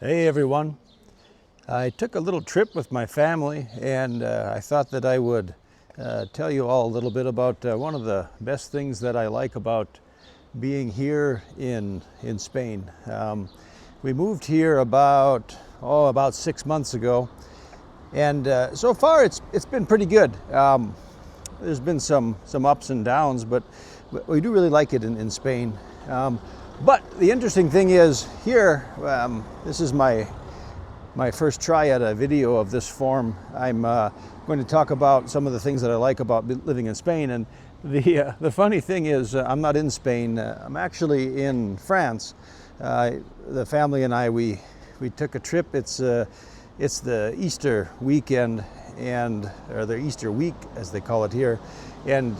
Hey everyone. I took a little trip with my family and I thought that I would tell you all a little bit about one of the best things that I like about being here in Spain. We moved here about 6 months ago, and so far it's been pretty good. There's been some ups and downs, but we do really like it in Spain. But the interesting thing is here, this is my first try at a video of this form. I'm going to talk about some of the things that I like about living in Spain. And the funny thing is, I'm not in Spain. I'm actually in France. The family and I, we took a trip. It's the Easter weekend, or the Easter week as they call it here, and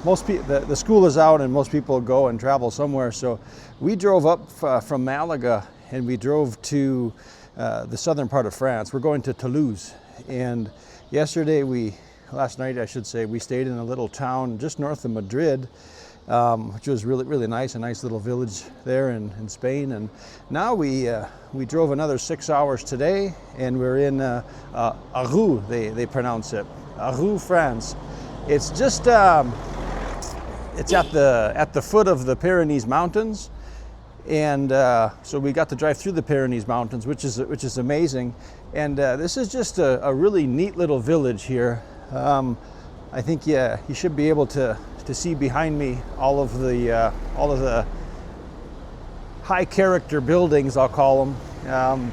most people, the school is out and most people go and travel somewhere. So we drove up from Malaga and we drove to the southern part of France. We're going to Toulouse. And last night I should say, we stayed in a little town just north of Madrid, which was really nice, a nice little village there in Spain. And now we drove another 6 hours today, and we're in Arreau, they pronounce it, Arreau, France. It's just it's at the foot of the Pyrenees mountains, and so we got to drive through the Pyrenees mountains, which is amazing. And this is just a really neat little village here. I think you should be able to see behind me all of the high character buildings, I'll call them,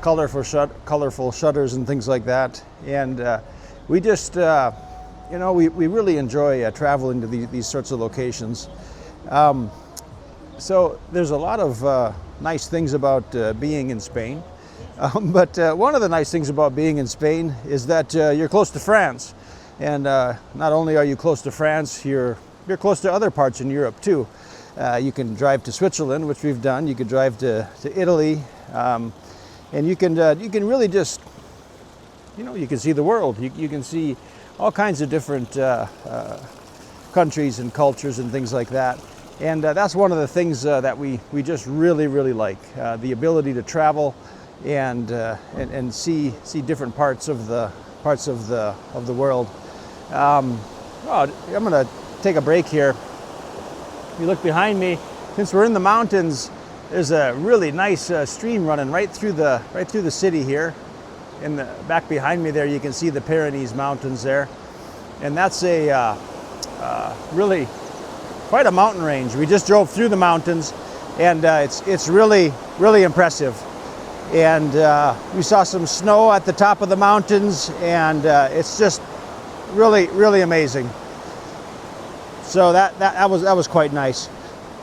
colorful shutters and things like that. And we just we really enjoy traveling to these sorts of locations. So there's a lot of nice things about being in Spain. But one of the nice things about being in Spain is that you're close to France. And not only are you close to France, you're close to other parts in Europe too. You can drive to Switzerland, which we've done. You could drive to Italy. And you can really just, you can see the world. You can see all kinds of different countries and cultures and things like that. And that's one of the things that we just really like, the ability to travel and see different parts of the world. I'm going to take a break here. If you look behind me, since we're in the mountains, there's a really nice stream running right through the city here. In the back behind me there, you can see the Pyrenees mountains there, and that's a really quite a mountain range. We just drove through the mountains, and it's really impressive. And we saw some snow at the top of the mountains, and it's just really amazing. So that was quite nice.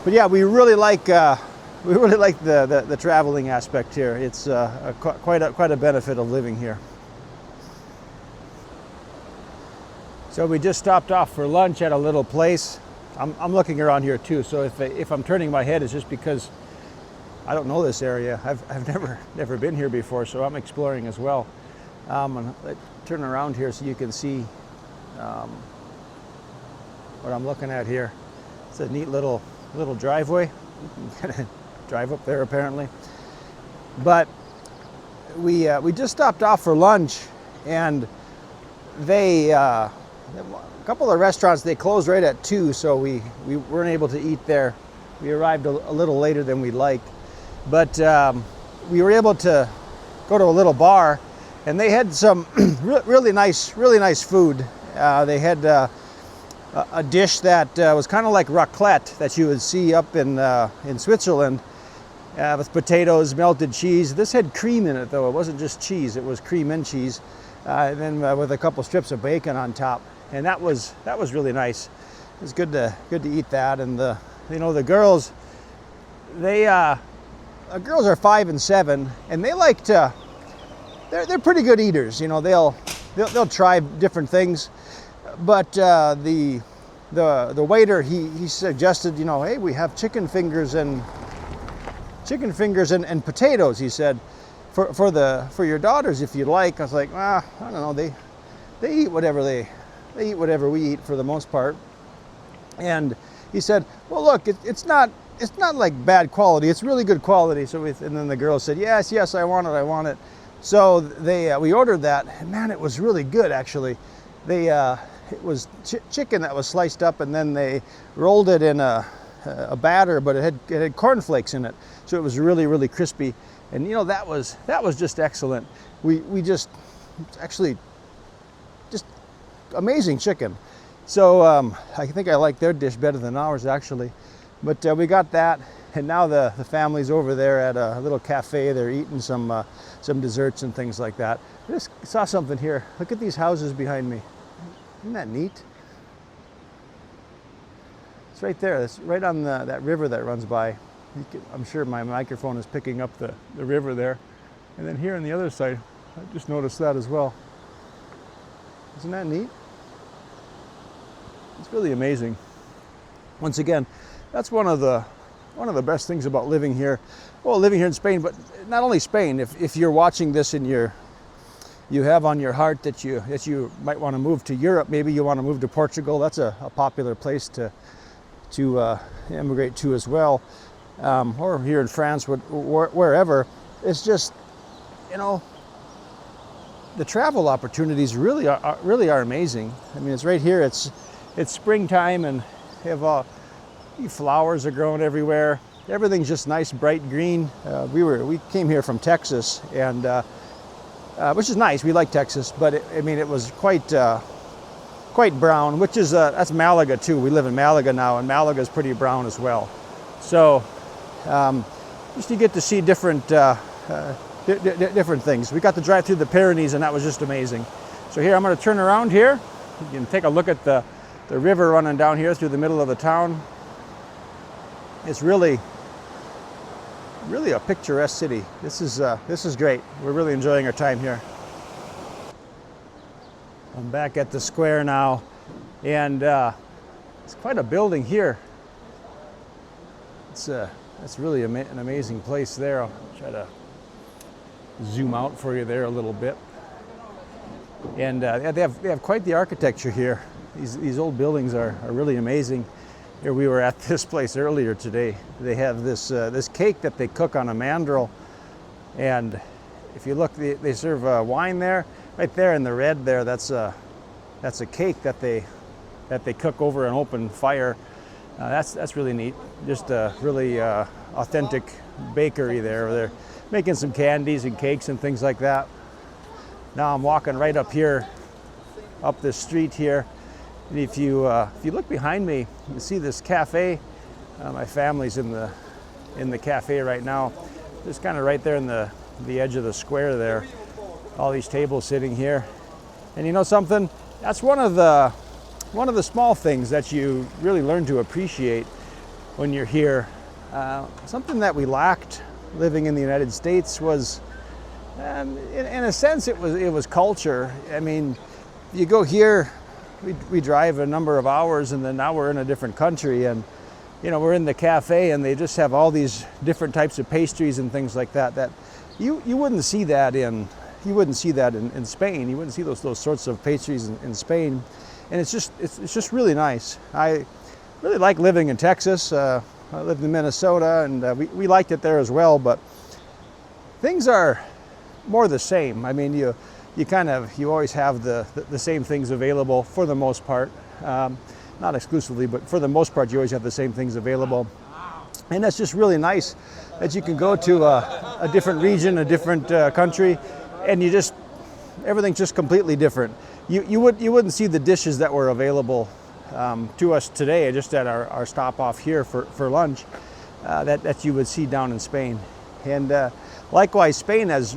But yeah, we really like the traveling aspect here. It's quite a benefit of living here. So we just stopped off for lunch at a little place. I'm looking around here too, so if I'm turning my head, it's just because I don't know this area. I've never been here before, so I'm exploring as well. And turn around here so you can see what I'm looking at here. It's a neat little driveway. You can kind of drive up there apparently. But we just stopped off for lunch, and a couple of restaurants, they closed right at 2, so we weren't able to eat there. We arrived a little later than we'd like, but we were able to go to a little bar, and they had some really nice food. They had a dish that was kind of like raclette that you would see up in Switzerland, with potatoes, melted cheese. This had cream in it though. It wasn't just cheese, it was cream and cheese, and then with a couple strips of bacon on top. And that was really nice. It was good to eat that. And the girls, girls are 5 and 7, and they like to. They're pretty good eaters. They'll try different things. But the waiter, he suggested, hey, we have chicken fingers and potatoes. He said, for your daughters, if you'd like. I was like, I don't know. They eat whatever they eat whatever we eat for the most part. And he said, well, look, it's not it's not like bad quality. It's really good quality. So and then the girl said, yes, yes, I want it, I want it. So we ordered that, and man, it was really good actually. It was chicken that was sliced up, and then they rolled it in a batter, but it had cornflakes in it, so it was really, really crispy. And you know, that was just excellent. We just actually just amazing chicken. So I think I like their dish better than ours actually. But we got that, and now the family's over there at a little cafe. They're eating some desserts and things like that. I just saw something here. Look at these houses behind me. Isn't that neat? It's right there. It's right on that river that runs by. I'm sure my microphone is picking up the river there. And then here on the other side, I just noticed that as well. Isn't that neat? It's really amazing. Once again, that's one of the best things about living here. Well, living here in Spain, but not only Spain. If you're watching this and you have on your heart that you might want to move to Europe, maybe you want to move to Portugal. That's a popular place to immigrate to as well, or here in France, wherever. It's just, you know, the travel opportunities really are amazing. I mean, it's right here. It's springtime, and flowers are growing everywhere. Everything's just nice, bright green. We came here from Texas, and which is nice. We like Texas, but it was quite brown, which is that's Malaga too. We live in Malaga now, and Malaga is pretty brown as well. So just you get to see different things. We got to drive through the Pyrenees, and that was just amazing. So here I'm going to turn around here. You can take a look at the river running down here through the middle of the town. It's really a picturesque city. This is great. We're really enjoying our time here. I'm back at the square now, and it's quite a building here. It's really an amazing place there. I'll try to zoom out for you there a little bit. And they have quite the architecture here. These old buildings are really amazing. Here we were at this place earlier today. They have this cake that they cook on a mandrel, and if you look, they serve wine there. Right there in the red there, that's a cake that they cook over an open fire. That's really neat. Just a really authentic bakery there. They're making some candies and cakes and things like that. Now I'm walking right up here, up this street here. And if you look behind me, you see this cafe. My family's in the cafe right now. Just kind of right there in the edge of the square there. All these tables sitting here. And you know something? That's one of the small things that you really learn to appreciate when you're here. Something that we lacked living in the United States was, in a sense, it was culture. I mean, you go here. We drive a number of hours, and then now we're in a different country, and you know, we're in the cafe, and they just have all these different types of pastries and things like that you wouldn't see that in Spain. You wouldn't see those sorts of pastries in Spain, and it's just really nice. I really like living in Texas. I lived in Minnesota, and we liked it there as well, but things are more the same. I mean, you always have the same things available for the most part. Not exclusively, but for the most part, you always have the same things available. And that's just really nice that you can go to a different region, a different country, and everything's just completely different. You wouldn't see the dishes that were available to us today, just at our stop off here for lunch, that you would see down in Spain. And likewise, Spain has,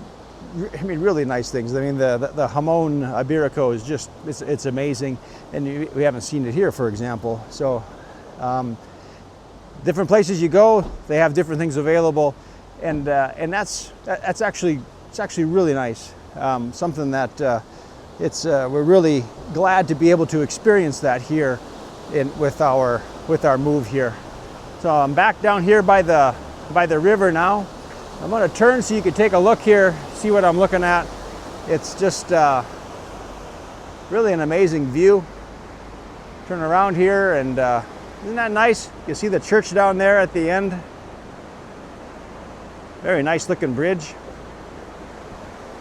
really nice things. I mean, the jamón ibérico is just, it's amazing, and we haven't seen it here, for example. So different places you go, they have different things available, and that's actually really nice. Something that we're really glad to be able to experience that here with our move here. So I'm back down here by the river now. I'm going to turn so you can take a look here, see what I'm looking at. It's just really an amazing view. Turn around here, and Isn't that nice? You see the church down there at the end? Very nice looking bridge.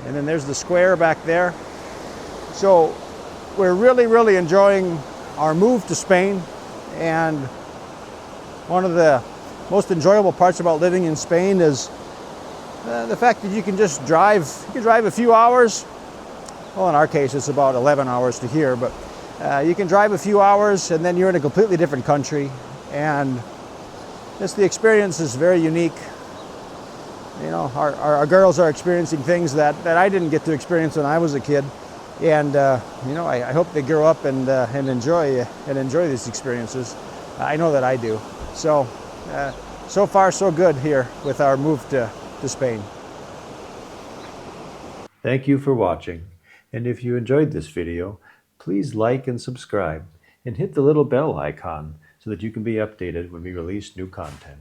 And then there's the square back there. So we're really enjoying our move to Spain, and one of the most enjoyable parts about living in Spain is the fact that you can just drive. You can drive a few hours. Well, in our case, it's about 11 hours to here, but you can drive a few hours and then you're in a completely different country, and the experience is very unique. You know, our girls are experiencing things that I didn't get to experience when I was a kid, and you know, I hope they grow up and enjoy these experiences. I know that I do. So so far so good here with our move to Spain. Thank you for watching, and if you enjoyed this video, please like and subscribe and hit the little bell icon so that you can be updated when we release new content.